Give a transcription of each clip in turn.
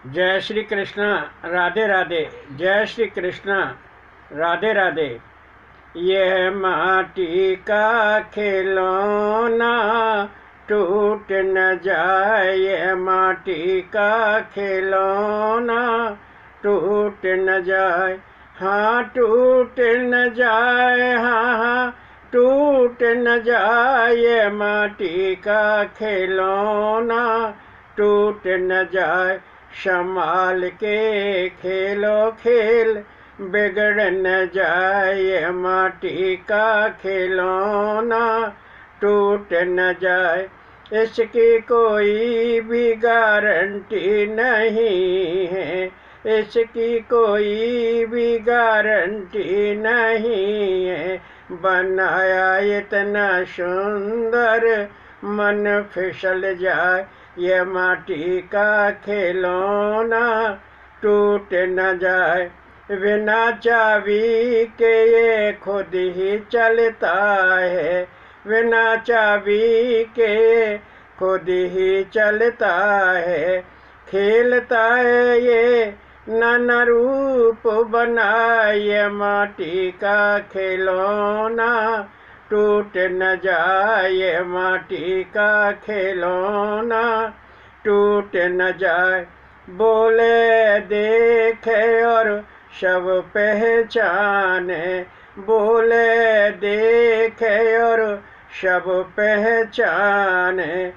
जय श्री कृष्ण। राधे राधे। जय श्री कृष्ण। राधे राधे। यह माटी का खिलौना टूट न जाए, यह माटी का खिलौना टूट न जाए। हाँ टूट न जाए, हाँ हाँ टूट न जाए, यह माटी का खिलौना टूट न जाए। संभाल के खेलो खेल, बिगड़ न जाए, माटी का खिलौना टूट न जाए। इसकी कोई भी गारंटी नहीं है, इसकी कोई भी गारंटी नहीं है। बनाया इतना सुंदर, मन फिसल जाए, ये माटी का खिलौना टूट न जाए। बिना चाबी के ये खुद ही चलता है, बिना चाबी के खुद ही चलता है। खेलता है ये नाना रूप बनाए, माटी का खिलौना टूट न जाए, माटी का खिलौना टूट न जाए। बोले देखे और सब पहचाने, बोले देखे और सब पहचाने।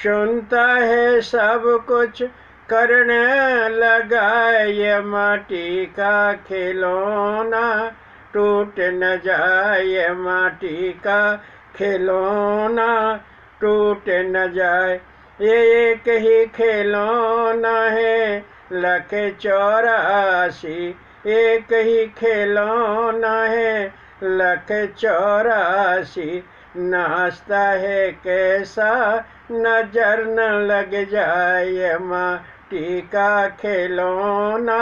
सुनता है सब कुछ करने लगा, ये माटी का खिलौना टूट न जाए, माटी का खिलौना टूट न जाए। ये एक ही खिलौना है लाख 84, एक ही खिलौना है लाख 84। नाचता है कैसा नजर न लग जाए, माटी का खिलौना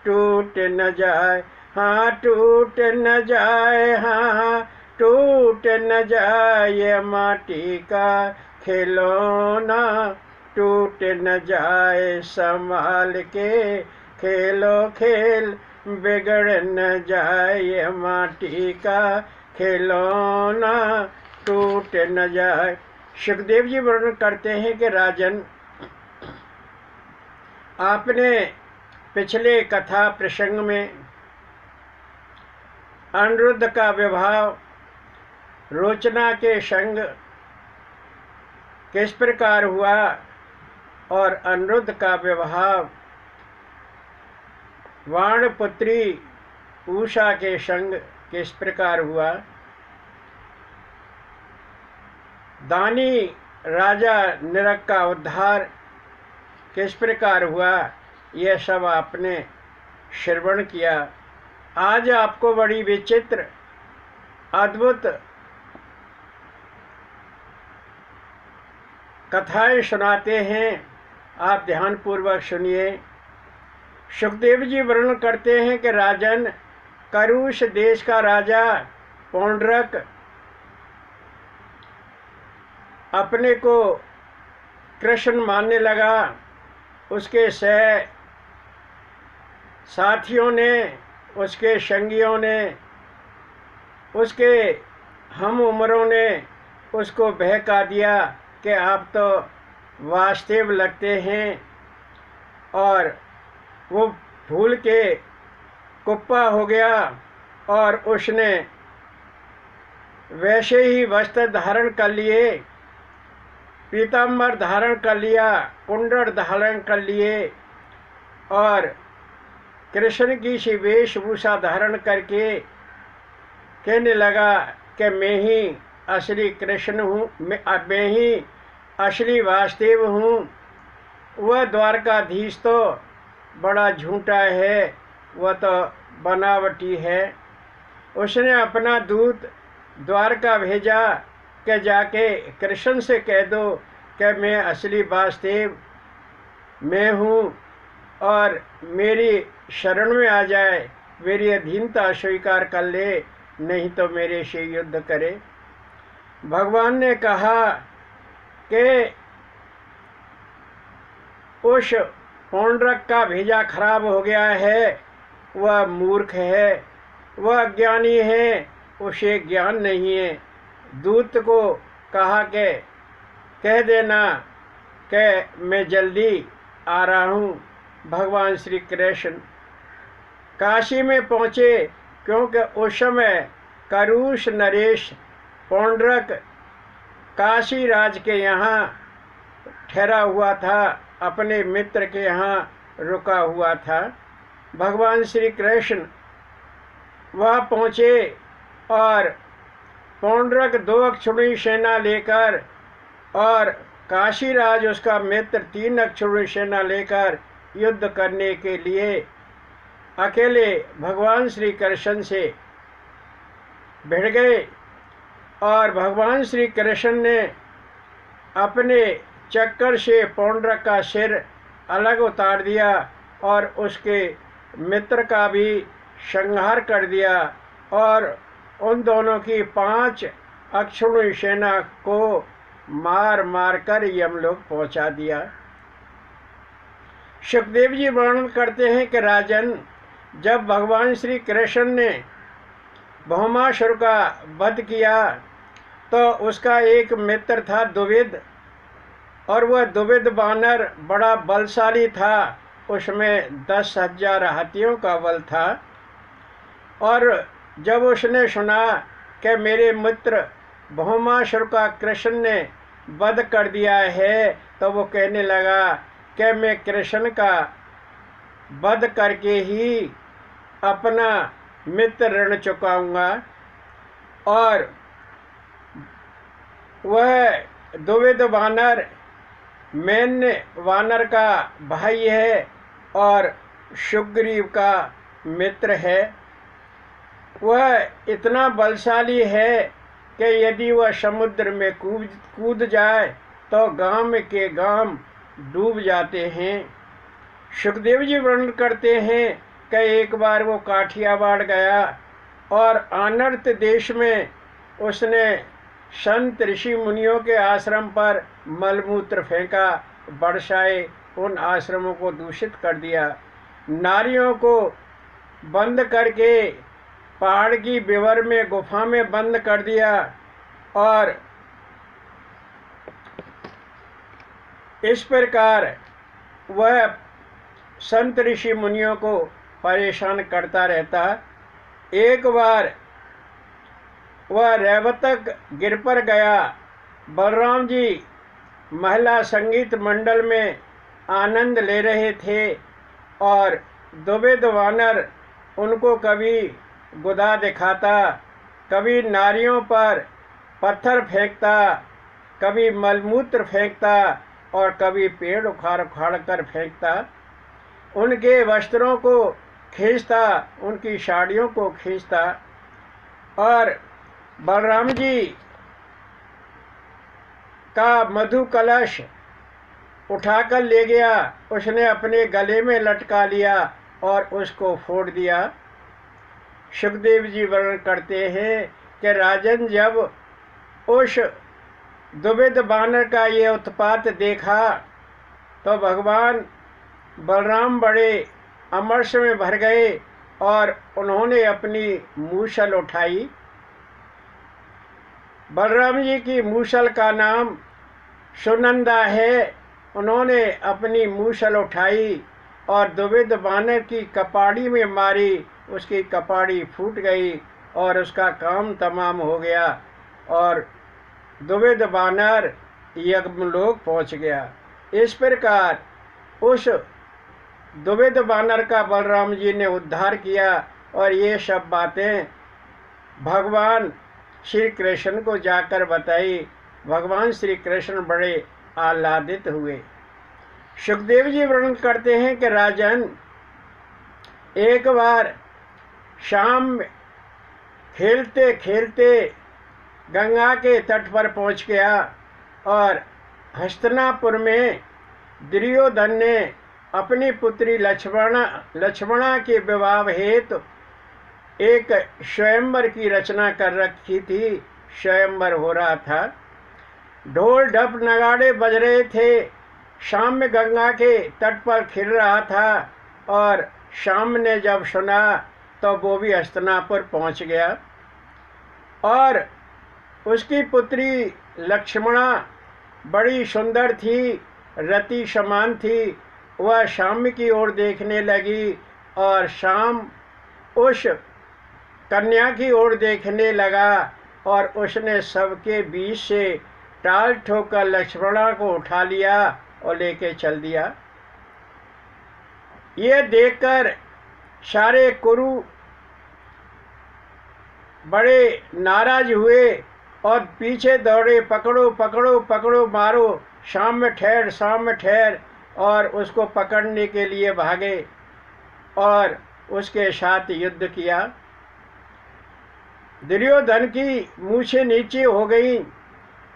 टूट न जाए। हाँ टूट न जाए, हाँ टूट न जाए, माटी का खिलौना टूट न जाए। संभाल के खेलो खेल, बिगड़ न जाए, माटी का खिलौना टूट न जाए। सुखदेव जी वर्णन करते हैं कि राजन, आपने पिछले कथा प्रसंग में अनिरुद्ध का विवाह रोचना के संग किस प्रकार हुआ और अनिरुद्ध का विवाह वाणपुत्री उषा के संग किस प्रकार हुआ, दानी राजा नरक का उद्धार किस प्रकार हुआ, यह सब आपने श्रवण किया। आज आपको बड़ी विचित्र अद्भुत कथाएं सुनाते हैं, आप ध्यानपूर्वक सुनिए। सुखदेव जी वर्णन करते हैं कि राजन, करुष देश का राजा पौंड्रक अपने को कृष्ण मानने लगा। उसके साथियों ने, उसके संगियों ने, उसके हम उम्रों ने उसको बहका दिया कि आप तो वासुदेव लगते हैं, और वो भूल के कुप्पा हो गया और उसने वैसे ही वस्त्र धारण कर लिए, पीताम्बर धारण कर लिया, कुंडल धारण कर लिए और कृष्ण की सी वेशभूषा धारण करके कहने लगा कि मैं ही असली कृष्ण हूँ, मैं ही असली वासुदेव हूँ। वह द्वारकाधीश तो बड़ा झूठा है, वह तो बनावटी है। उसने अपना दूत द्वारका भेजा कि जाके कृष्ण से कह दो कि मैं असली वासुदेव मैं हूँ और मेरी शरण में आ जाए, मेरी अधीनता स्वीकार कर ले, नहीं तो मेरे से युद्ध करे। भगवान ने कहा कि उस पौंड्रक का भेजा खराब हो गया है, वह मूर्ख है, वह अज्ञानी है, उसे ज्ञान नहीं है। दूत को कहा कि कह देना कि मैं जल्दी आ रहा हूँ। भगवान श्री कृष्ण काशी में पहुँचे, क्योंकि उस समय करुष नरेश पौंड्रक काशी राज के यहाँ ठहरा हुआ था, अपने मित्र के यहाँ रुका हुआ था। भगवान श्री कृष्ण वहाँ पहुँचे और पौंड्रक 2 अक्षौहिणी सेना लेकर और काशीराज उसका मित्र 3 अक्षौहिणी सेना लेकर युद्ध करने के लिए अकेले भगवान श्री कृष्ण से भिड़ गए। और भगवान श्री कृष्ण ने अपने चक्कर से पौंड्रक का सिर अलग उतार दिया और उसके मित्र का भी संहार कर दिया और उन दोनों की 5 अक्षौहिणी सेना को मार मार कर यमलोक पहुंचा दिया। सुखदेव जी वर्णन करते हैं कि राजन, जब भगवान श्री कृष्ण ने भौमासुर का वध किया तो उसका एक मित्र था दुविद, और वह दुविद बानर बड़ा बलशाली था, उसमें 10,000 हाथियों का बल था। और जब उसने सुना कि मेरे मित्र भौमासुर का कृष्ण ने वध कर दिया है, तो वो कहने लगा कि मैं कृष्ण का वध करके ही अपना मित्र ऋण चुकाऊंगा। और वह दुविद वानर मैन्य वानर का भाई है और सुग्रीव का मित्र है। वह इतना बलशाली है कि यदि वह समुद्र में कूद जाए तो गांव के गांव डूब जाते हैं। सुखदेव जी वर्णन करते हैं कि एक बार वो काठियावाड़ गया और अनर्त देश में उसने संत ऋषि मुनियों के आश्रम पर मलमूत्र फेंका, बरसाए, उन आश्रमों को दूषित कर दिया, नारियों को बंद करके पहाड़ की विवर में गुफा में बंद कर दिया और इस प्रकार वह संत ऋषि मुनियों को परेशान करता रहता। एक बार वह रेवतक गिर पर गया। बलराम जी महिला संगीत मंडल में आनंद ले रहे थे और दुविद वानर उनको कभी गुदा दिखाता, कभी नारियों पर पत्थर फेंकता, कभी मलमूत्र फेंकता और कभी पेड़ उखाड़ उखाड़ कर फेंकता। उनके वस्त्रों को खींचता, उनकी साड़ियों को खींचता। और बलराम जी का मधु कलश उठाकर ले गया, उसने अपने गले में लटका लिया और उसको फोड़ दिया। सुखदेव जी वर्णन करते हैं कि राजन, जब उस दुविद बानर का ये उत्पात देखा तो भगवान बलराम बड़े अमर्ष में भर गए और उन्होंने अपनी मूसल उठाई। बलराम जी की मूसल का नाम सुनंदा है। उन्होंने अपनी मूसल उठाई और दुविद बानर की कपाड़ी में मारी, उसकी कपाड़ी फूट गई और उसका काम तमाम हो गया और दुविद बानर यमलोक पहुंच गया। इस प्रकार उस दुविद बानर का बलराम जी ने उद्धार किया और ये सब बातें भगवान श्री कृष्ण को जाकर बताई। भगवान श्री कृष्ण बड़े आह्लादित हुए। सुखदेव जी वर्णन करते हैं कि राजन, एक बार शाम खेलते खेलते गंगा के तट पर पहुंच गया और हस्तिनापुर में दुर्योधन ने अपनी पुत्री लक्ष्मणा के विवाह हेतु एक स्वयंवर की रचना कर रखी थी। स्वयंवर हो रहा था, ढोल ढप नगाड़े बज रहे थे शाम में गंगा के तट पर खिल रहा था और शाम ने जब सुना तो वो भी हस्तिनापुर पहुंच गया। और उसकी पुत्री लक्ष्मणा बड़ी सुंदर थी, रति समान थी। वह शाम की ओर देखने लगी और शाम उस कन्या की ओर देखने लगा और उसने सबके बीच से टाल ठोकर लक्ष्मणा को उठा लिया और लेके चल दिया। ये देखकर सारे कुरु बड़े नाराज हुए और पीछे दौड़े, पकड़ो पकड़ो पकड़ो, मारो, शाम में ठहर, शाम में ठहर, और उसको पकड़ने के लिए भागे और उसके साथ युद्ध किया। दुर्योधन की मूछें नीचे हो गई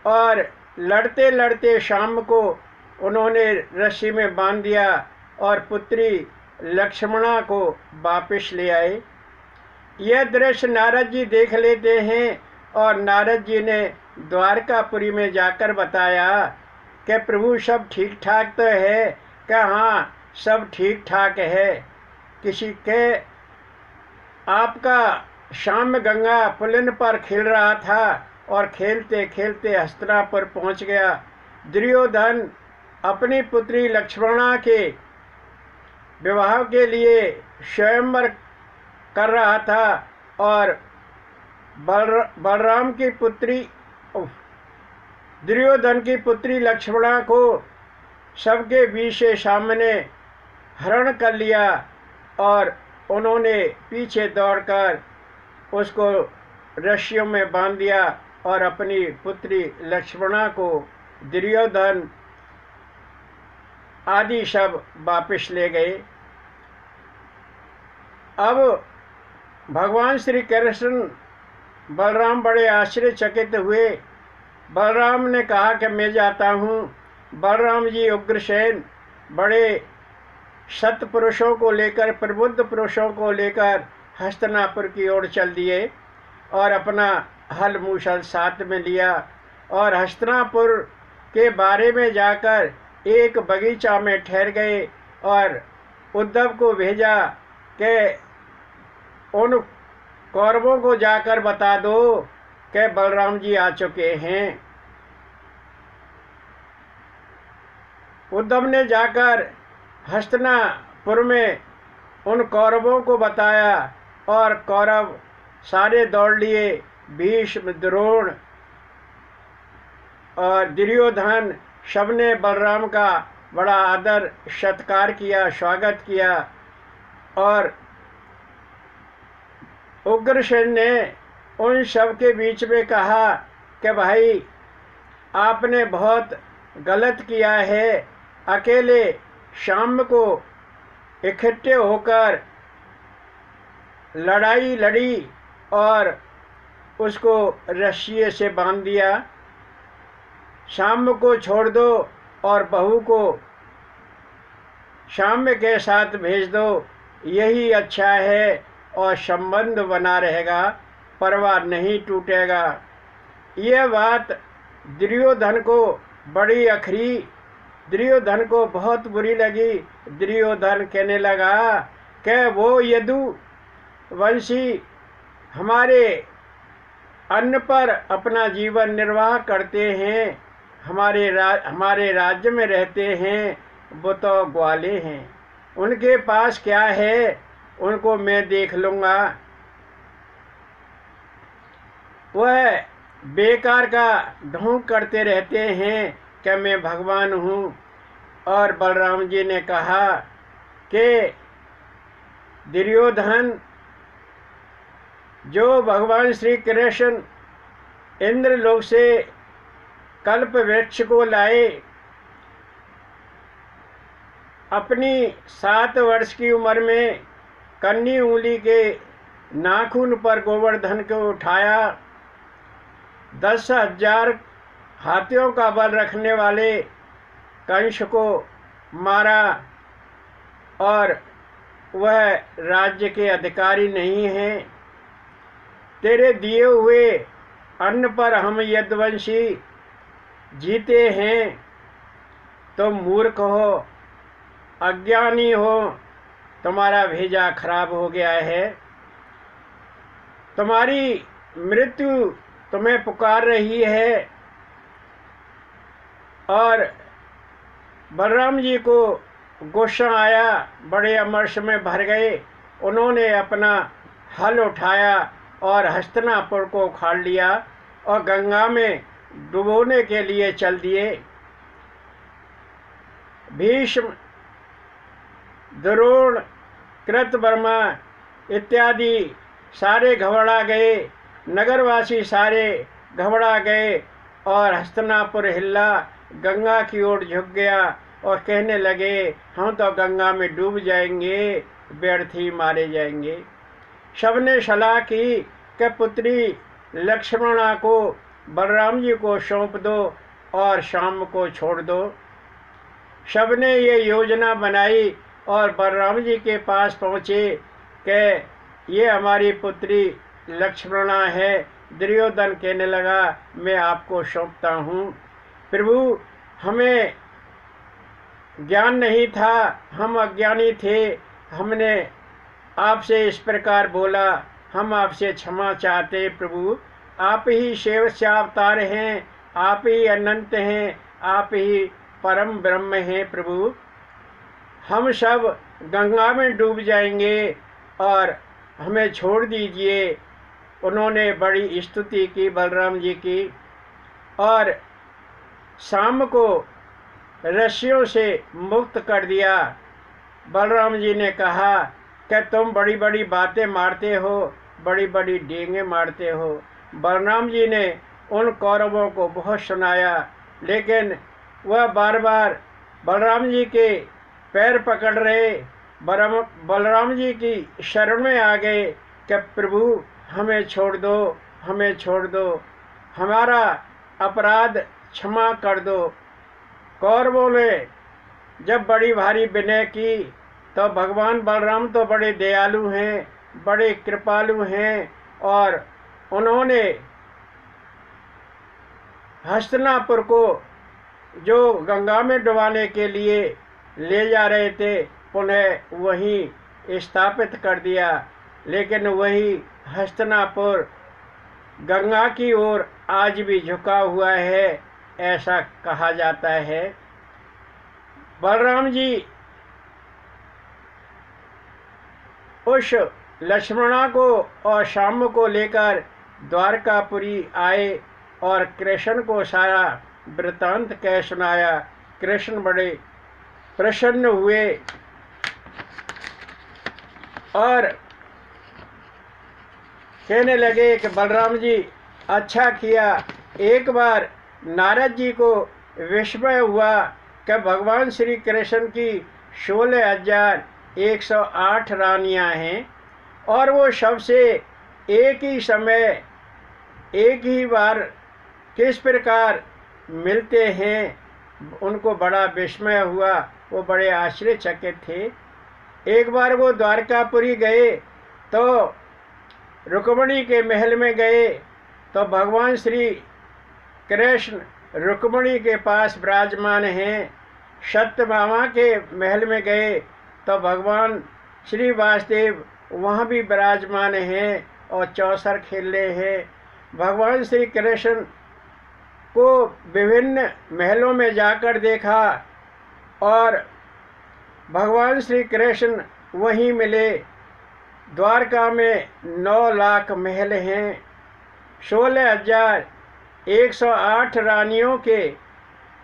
और लड़ते लड़ते शाम को उन्होंने रस्सी में बांध दिया और पुत्री लक्ष्मणा को वापस ले आए। यह दृश्य नारद जी देख लेते हैं और नारद जी ने द्वारकापुरी में जाकर बताया कि प्रभु सब ठीक ठाक तो है? क्या हाँ, सब ठीक ठाक है। किसी के आपका शाम गंगा पुलिन पर खिल रहा था और खेलते खेलते हस्तिनापुर पहुंच गया। दुर्योधन अपनी पुत्री लक्ष्मणा के विवाह के लिए स्वयंवर कर रहा था और बलराम की पुत्री दुर्योधन की पुत्री लक्ष्मणा को सबके बीच से सामने हरण कर लिया और उन्होंने पीछे दौड़कर उसको रस्सियों में बांध दिया और अपनी पुत्री लक्ष्मणा को दुर्योधन आदि सब वापस ले गए। अब भगवान श्री कृष्ण बलराम बड़े आश्चर्यचकित हुए। बलराम ने कहा कि मैं जाता हूँ। बलराम जी उग्रसेन बड़े सत्पुरुषों को लेकर, प्रबुद्ध पुरुषों को लेकर हस्तिनापुर की ओर चल दिए और अपना हल मूसल साथ में लिया और हस्तिनापुर के बारे में जाकर एक बगीचा में ठहर गए और उद्धव को भेजा कि उन कौरवों को जाकर बता दो कि बलराम जी आ चुके हैं। उद्धव ने जाकर हस्तिनापुर में उन कौरवों को बताया और कौरव सारे दौड़ लिए। भीष्म, द्रोण और दुर्योधन सबने बलराम का बड़ा आदर सत्कार किया, स्वागत किया। और उग्रसेन ने उन सब के बीच में कहा कि भाई आपने बहुत गलत किया है। अकेले शाम को इकट्ठे होकर लड़ाई लड़ी और उसको रस्सी से बांध दिया। शाम को छोड़ दो और बहू को शाम के साथ भेज दो, यही अच्छा है और संबंध बना रहेगा, परिवार नहीं टूटेगा। यह बात दुर्योधन को बड़ी अखरी, दुर्योधन को बहुत बुरी लगी। दुर्योधन कहने लगा कि वो यदुवंशी हमारे अन्न पर अपना जीवन निर्वाह करते हैं, हमारे राज्य में रहते हैं, वो तो ग्वाले हैं। उनके पास क्या है उनको मैं देख लूँगा। वह बेकार का ढोंग करते रहते हैं कि मैं भगवान हूँ। और बलराम जी ने कहा कि दुर्योधन, जो भगवान श्री कृष्ण इंद्रलोक से कल्प वृक्ष को लाए, अपनी 7 वर्ष की उम्र में कन्नी उंगली के नाखून पर गोवर्धन को उठाया, 10,000 हाथियों का बल रखने वाले कंस को मारा और वह राज्य के अधिकारी नहीं हैं। तेरे दिए हुए अन्न पर हम यदुवंशी जीते हैं। तुम मूर्ख हो, अज्ञानी हो, तुम्हारा भेजा खराब हो गया है, तुम्हारी मृत्यु तुम्हें पुकार रही है। और बलराम जी को गुस्सा आया, बड़े अमर्ष में भर गए। उन्होंने अपना हल उठाया और हस्तिनापुर को उखाड़ लिया और गंगा में डुबोने के लिए चल दिए। भीष्म, द्रोण, कृतवर्मा इत्यादि सारे घबरा गए, नगरवासी सारे घबरा गए और हस्तिनापुर हिल्ला, गंगा की ओर झुक गया और कहने लगे, हम तो गंगा में डूब जाएंगे, व्यर्थ ही मारे जाएंगे। सबने सलाह की कि पुत्री लक्ष्मणा को बलराम जी को सौंप दो और शाम को छोड़ दो। सबने ये योजना बनाई और बलराम जी के पास पहुँचे कि ये हमारी पुत्री लक्ष्मणा है। दुर्योधन कहने लगा, मैं आपको सौंपता हूँ। प्रभु, हमें ज्ञान नहीं था, हम अज्ञानी थे, हमने आपसे इस प्रकार बोला, हम आपसे क्षमा चाहते। प्रभु, आप ही शेषावतार हैं, आप ही अनंत हैं, आप ही परम ब्रह्म हैं। प्रभु, हम सब गंगा में डूब जाएंगे और हमें छोड़ दीजिए। उन्होंने बड़ी स्तुति की बलराम जी की और शाम को रस्सियों से मुक्त कर दिया। बलराम जी ने कहा कि तुम बड़ी बड़ी बातें मारते हो, बड़ी बड़ी डींगे मारते हो। बलराम जी ने उन कौरवों को बहुत सुनाया, लेकिन वह बार बार बलराम जी के पैर पकड़ रहे, बलराम जी की शरण में आ गए कि प्रभु, हमें छोड़ दो, हमें छोड़ दो, हमारा अपराध क्षमा कर दो। कौरवों ने जब बड़ी भारी विनय की तो भगवान बलराम तो बड़े दयालु हैं, बड़े कृपालु हैं और उन्होंने हस्तिनापुर को जो गंगा में डुबाने के लिए ले जा रहे थे पुनः वहीं स्थापित कर दिया। लेकिन वही हस्तिनापुर गंगा की ओर आज भी झुका हुआ है, ऐसा कहा जाता है। बलराम जी उस लक्ष्मणा को और शाम को लेकर द्वारकापुरी आए और कृष्ण को सारा वृतांत कह सुनाया। कृष्ण बड़े प्रसन्न हुए और कहने लगे कि बलराम जी, अच्छा किया। एक बार नारद जी को विस्मय हुआ कि भगवान श्री कृष्ण की 16,108 रानियां हैं और वो सबसे एक ही समय एक ही बार किस प्रकार मिलते हैं। उनको बड़ा विस्मय हुआ, वो बड़े आश्चर्यचकित थे। एक बार वो द्वारकापुरी गए तो रुक्मिणी के महल में गए तो भगवान श्री कृष्ण रुक्मिणी के पास विराजमान हैं। सत्यभामा के महल में गए तो भगवान श्री वासुदेव वहाँ भी विराजमान हैं और चौसर खेल रहे हैं। भगवान श्री कृष्ण को विभिन्न महलों में जाकर देखा और भगवान श्री कृष्ण वहीं मिले। द्वारका में 9 लाख महल हैं। 16,108 रानियों के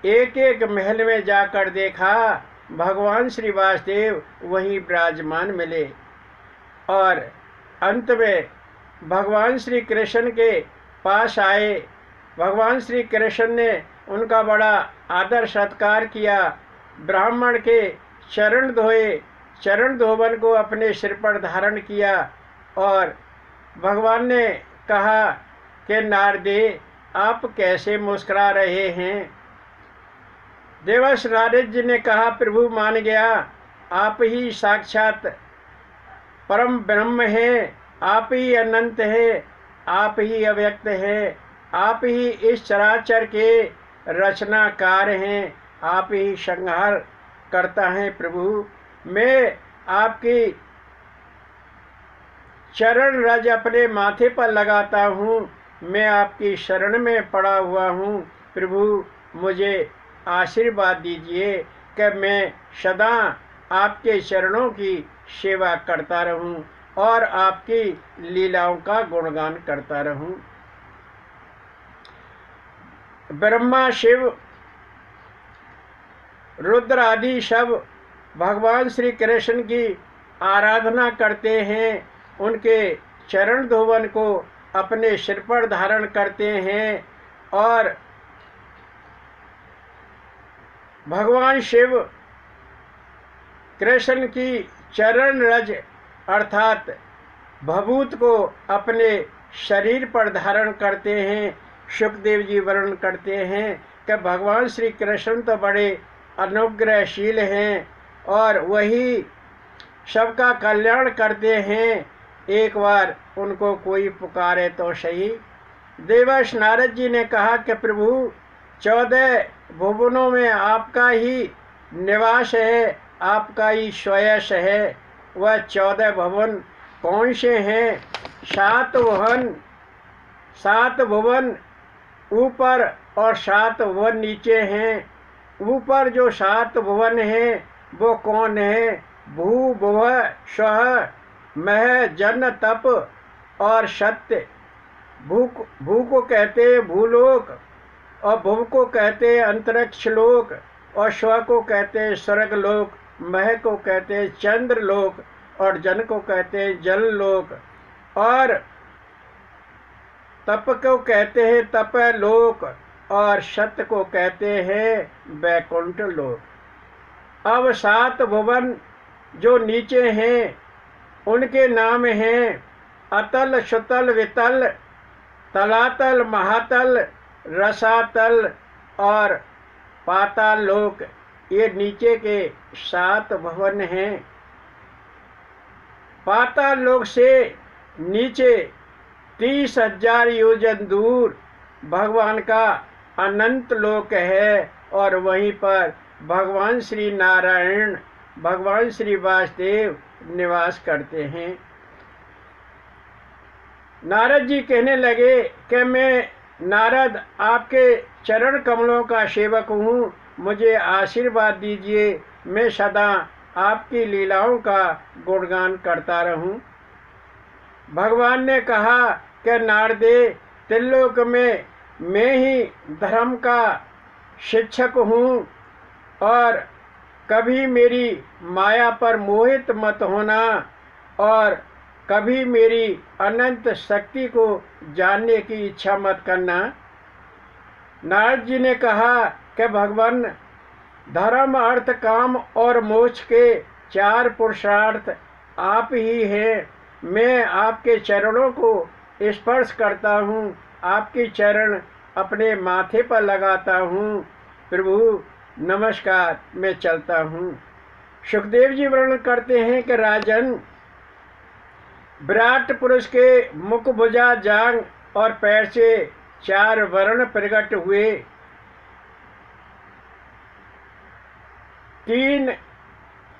एक एक महल में जाकर देखा, भगवान श्री वासुदेव वहीं विराजमान मिले। और अंत में भगवान श्री कृष्ण के पास आए। भगवान श्री कृष्ण ने उनका बड़ा आदर सत्कार किया, ब्राह्मण के चरण धोए, चरण धोवन को अपने सिर पर धारण किया और भगवान ने कहा कि नारदे, आप कैसे मुस्कुरा रहे हैं। देवर्षि नारद जी ने कहा, प्रभु मान गया, आप ही साक्षात परम ब्रह्म हैं, आप ही अनंत हैं, आप ही अव्यक्त हैं, आप ही इस चराचर के रचनाकार हैं, आप ही संहार करता है प्रभु। मैं आपकी चरण रज अपने माथे पर लगाता हूँ, मैं आपकी शरण में पड़ा हुआ हूँ प्रभु। मुझे आशीर्वाद दीजिए कि मैं सदा आपके चरणों की सेवा करता रहूं और आपकी लीलाओं का गुणगान करता रहूं। ब्रह्मा, शिव, रुद्र आदि सब भगवान श्री कृष्ण की आराधना करते हैं, उनके चरण धोवन को अपने सिर पर धारण करते हैं और भगवान शिव कृष्ण की चरण रज अर्थात भभूत को अपने शरीर पर धारण करते हैं। सुखदेव जी वर्णन करते हैं कि भगवान श्री कृष्ण तो बड़े अनुग्रहशील हैं और वही सबका कल्याण करते हैं। एक बार उनको कोई पुकारे तो सही। देवर्षि नारद जी ने कहा कि प्रभु 14 भुवनों में आपका ही निवास है, आपका ही स्वयं है। वह 14 भवन कौन से हैं? 7 भुवन ऊपर और 7 भुवन नीचे हैं। ऊपर जो 7 भुवन हैं वो कौन है? भू, भुव, स्वः, मह, जन, तप और सत्य। भू को कहते हैं भूलोक और भुव को कहते हैं अंतरिक्ष लोक और स्व को कहते हैं स्वर्ग लोक, मह को कहते हैं चंद्र लोक और जन को कहते हैं जल लोक और तप को कहते हैं तप लोक और सत्य को कहते हैं वैकुंठ लोक। अब 7 भुवन जो नीचे हैं उनके नाम हैं अतल, सुतल, वितल, तलातल, महातल, रसातल और पाताल लोक। ये नीचे के 7 भवन हैं। पाताल लोक से नीचे 30,000 योजन दूर भगवान का अनंत लोक है और वहीं पर भगवान श्री नारायण, भगवान श्री वासुदेव निवास करते हैं। नारद जी कहने लगे कि मैं नारद आपके चरण कमलों का सेवक हूँ, मुझे आशीर्वाद दीजिए, मैं सदा आपकी लीलाओं का गुणगान करता रहूं। भगवान ने कहा कि नारदे, त्रिलोक में मैं ही धर्म का शिक्षक हूँ और कभी मेरी माया पर मोहित मत होना और कभी मेरी अनंत शक्ति को जानने की इच्छा मत करना। नारद जी ने कहा कि भगवान, धर्म, अर्थ, काम और मोक्ष के 4 पुरुषार्थ आप ही हैं। मैं आपके चरणों को स्पर्श करता हूँ, आपके चरण अपने माथे पर लगाता हूँ। प्रभु नमस्कार, मैं चलता हूँ। सुखदेव जी वर्णन करते हैं कि राजन, विराट पुरुष के मुख, भुजा, जांग और पैर से 4 वर्ण प्रकट हुए। 3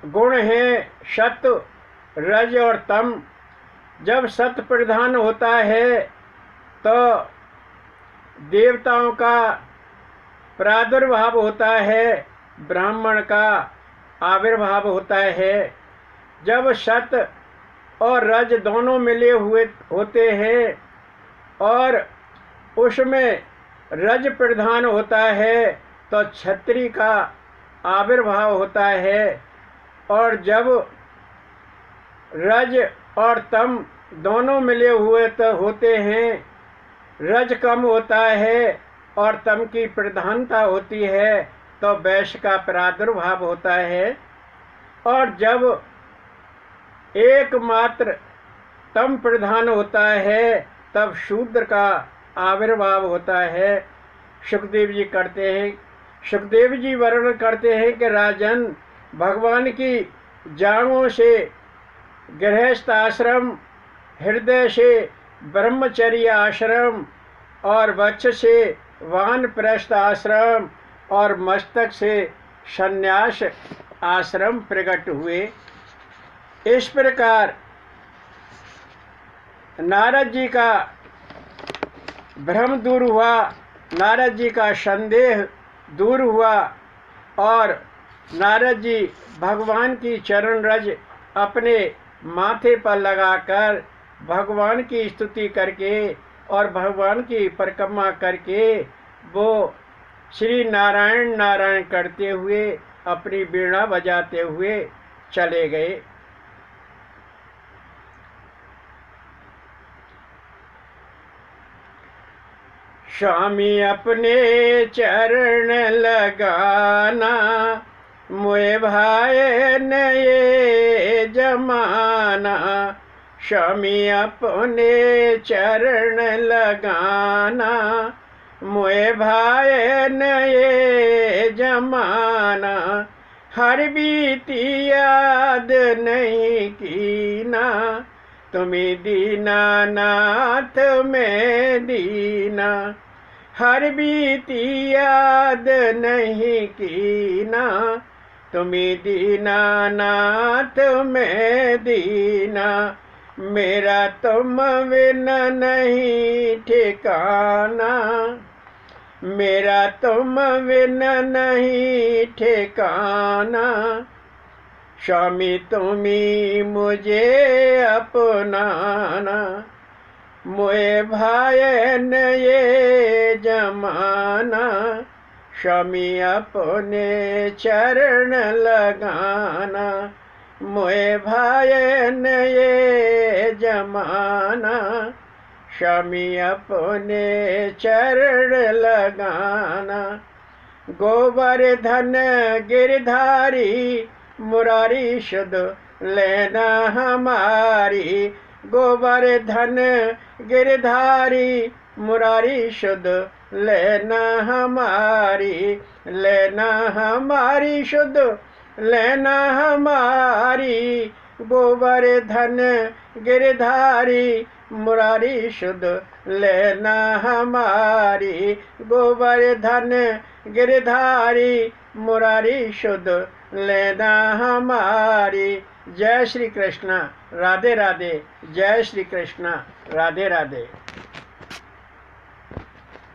गुण हैं, सत्व, रज और तम। जब सत्व प्रधान होता है तो देवताओं का प्रादुर्भाव होता है, ब्राह्मण का आविर्भाव होता है। जब सत्व और रज दोनों मिले हुए होते हैं और उसमें रज प्रधान होता है तो क्षत्रिय का आविर्भाव होता है और जब रज और तम दोनों मिले हुए तो होते हैं, रज कम होता है और तम की प्रधानता होती है तो वैश्य का प्रादुर्भाव होता है और जब एकमात्र तम प्रधान होता है तब शूद्र का आविर्भाव होता है। सुखदेव जी करते हैं, सुखदेव जी वर्णन करते हैं कि राजन, भगवान की जांघों से गृहस्थ आश्रम, हृदय से ब्रह्मचर्य आश्रम और वक्ष से वानप्रस्थ आश्रम और मस्तक से संन्यास आश्रम प्रकट हुए। इस प्रकार नारद जी का भ्रम दूर हुआ, नारद जी का संदेह दूर हुआ और नारद जी भगवान की चरण रज अपने माथे पर लगाकर भगवान की स्तुति करके और भगवान की परिक्रमा करके वो श्री नारायण नारायण करते हुए अपनी वीणा बजाते हुए चले गए। स्वामी अपने चरण लगाना, मोए भाई ने ये जमाना। स्वामी अपने चरण लगाना, मोए भाई ने ये जमाना। हर बीती याद नहीं कीना, तुम्हें दीनानाथ में दीना। हर बीती याद नहीं कीना, तुम्हें दीनानाथ में दीना। मेरा तुम बिन नहीं ठिकाना, मेरा तुम बिन नहीं ठिकाना। स्वामी तुम्ही मुझे अपनाना, मोए भाई ने ये जमाना। स्वामी अपने चरण लगाना, मोए भाई ने ये जमाना। स्वामी अपने चरण लगाना। गोवर्धन गिरधारी मुरारी शुद्ध लेना हमारी। गोवर्धन गिरधारी मुरारी शुद्ध लेना हमारी। लेना हमारी शुद्ध लेना हमारी। गोवर्धन गिरधारी मुरारी शुद्ध लेना हमारी। गोवर्धन गिरधारी मुरारी शुद्ध लेना हमारी। जय श्री कृष्ण, राधे राधे। जय श्री कृष्ण, राधे राधे।